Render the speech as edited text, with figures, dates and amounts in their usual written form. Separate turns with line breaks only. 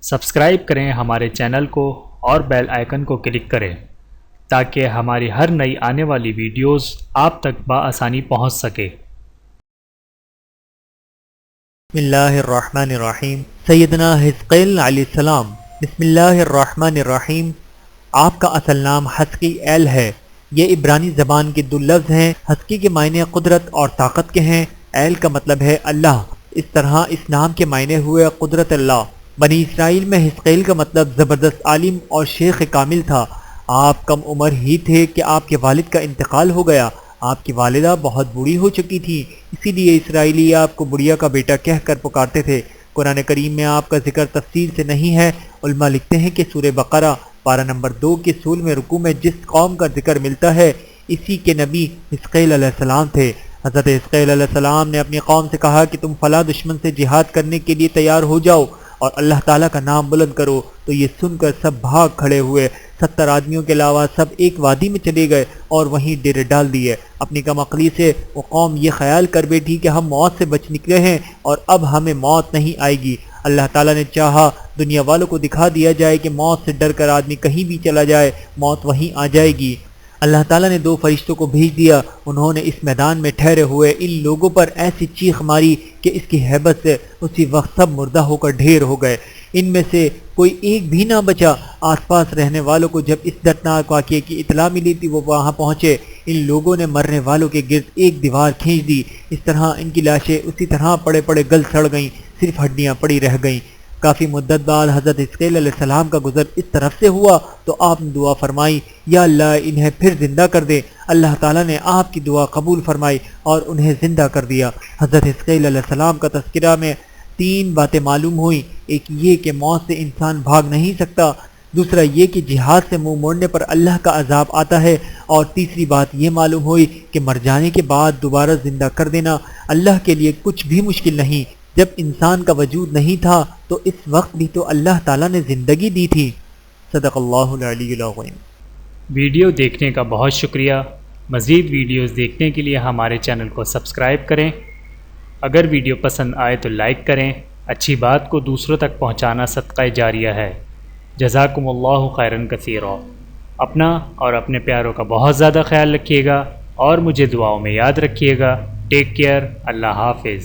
Subscribe کریں ہمارے channel کو اور بیل آئیکن کو کلک کریں تاکہ ہماری ہر نئی آنے والی ویڈیوز آپ تک بآسانی پہنچ سکے۔
بسم اللہ الرحمن الرحیم۔ سیدنا حزقیل علیہ السلام۔ بسم اللہ الرحمن الرحیم۔ آپ کا اصل نام حزقی ایل ہے۔ یہ عبرانی زبان کے دو لفظ ہیں۔ حزقی کے معنی قدرت اور طاقت کے ہیں، ایل کا مطلب ہے اللہ، اس طرح اس نام کے معنی ہوئے قدرت اللہ۔ بنی اسرائیل میں حزقیل کا مطلب زبردست عالم اور شیخ کامل تھا۔ آپ کم عمر ہی تھے کہ آپ کے والد کا انتقال ہو گیا۔ آپ کی والدہ بہت بوڑھی ہو چکی تھی، اسی لیے اسرائیلی آپ کو بڑھیا کا بیٹا کہہ کر پکارتے تھے۔ قرآن کریم میں آپ کا ذکر تفصیل سے نہیں ہے۔ علماء لکھتے ہیں کہ سورہ بقرہ پارہ نمبر 2 کے سولہویں رکوع میں جس قوم کا ذکر ملتا ہے اسی کے نبی حزقیل علیہ السلام تھے۔ حضرت حزقیل علیہ السلام نے اپنی قوم سے کہا کہ تم فلاں دشمن سے جہاد کرنے کے لیے تیار ہو جاؤ اور اللہ تعالیٰ کا نام بلند کرو، تو یہ سن کر سب بھاگ کھڑے ہوئے۔ 70 آدمیوں کے علاوہ سب ایک وادی میں چلے گئے اور وہیں ڈیرے ڈال دیے۔ اپنی کم عقلی سے وہ قوم یہ خیال کر بیٹھی کہ ہم موت سے بچ نکلے ہیں اور اب ہمیں موت نہیں آئے گی۔ اللہ تعالیٰ نے چاہا دنیا والوں کو دکھا دیا جائے کہ موت سے ڈر کر آدمی کہیں بھی چلا جائے موت وہیں آ جائے گی۔ اللہ تعالیٰ نے 2 فرشتوں کو بھیج دیا، انہوں نے اس میدان میں ٹھہرے ہوئے ان لوگوں پر ایسی چیخ ماری کہ اس کی ہیبت سے اسی وقت سب مردہ ہو کر ڈھیر ہو گئے، ان میں سے کوئی ایک بھی نہ بچا۔ آس پاس رہنے والوں کو جب اس دردناک واقعے کی اطلاع ملی تھی وہ وہاں پہنچے۔ ان لوگوں نے مرنے والوں کے گرد ایک دیوار کھینچ دی، اس طرح ان کی لاشیں اسی طرح پڑے پڑے گل سڑ گئیں، صرف ہڈیاں پڑی رہ گئیں۔ کافی مدت بعد حضرت حزقیل علیہ السلام کا گزر اس طرف سے ہوا تو آپ نے دعا فرمائی، یا اللہ انہیں پھر زندہ کر دے۔ اللہ تعالیٰ نے آپ کی دعا قبول فرمائی اور انہیں زندہ کر دیا۔ حضرت حزقیل علیہ السلام کا تذکرہ میں 3 باتیں معلوم ہوئیں۔ ایک یہ کہ موت سے انسان بھاگ نہیں سکتا، دوسرا یہ کہ جہاد سے منہ موڑنے پر اللہ کا عذاب آتا ہے، اور تیسری بات یہ معلوم ہوئی کہ مر جانے کے بعد دوبارہ زندہ کر دینا اللہ کے لیے کچھ بھی مشکل نہیں۔ جب انسان کا وجود نہیں تھا تو اس وقت بھی تو اللہ تعالیٰ نے زندگی دی تھی۔ صدق اللہ العلی العظیم۔
ویڈیو دیکھنے کا بہت شکریہ۔ مزید ویڈیوز دیکھنے کے لیے ہمارے چینل کو سبسکرائب کریں۔ اگر ویڈیو پسند آئے تو لائک کریں۔ اچھی بات کو دوسروں تک پہنچانا صدقہ جاریہ ہے۔ جزاکم اللہ خیرا کثیرا۔ اپنا اور اپنے پیاروں کا بہت زیادہ خیال رکھیے گا اور مجھے دعاؤں میں یاد رکھیے گا۔ Take care. اللہ حافظ۔